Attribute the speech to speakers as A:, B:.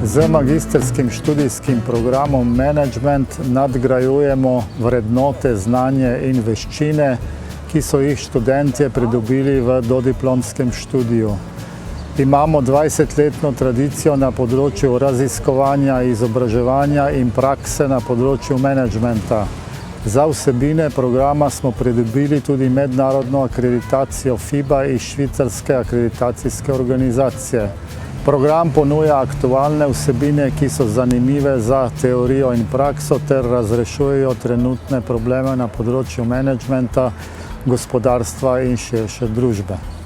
A: Z magistrskim študijskim programom Management nadgrajujemo vrednote, znanje in veščine, ki so jih študentje pridobili v dodiplomskem študiju. Imamo 20-letno tradicijo na področju raziskovanja, izobraževanja in prakse na področju menedžmenta. Za vsebine programa smo pridobili tudi mednarodno akreditacijo FIBA iz švicarske akreditacijske organizacije. Program ponuja aktualne vsebine, ki so zanimive za teorijo in prakso ter razrešujejo trenutne probleme na področju menedžmenta, gospodarstva in širše družbe.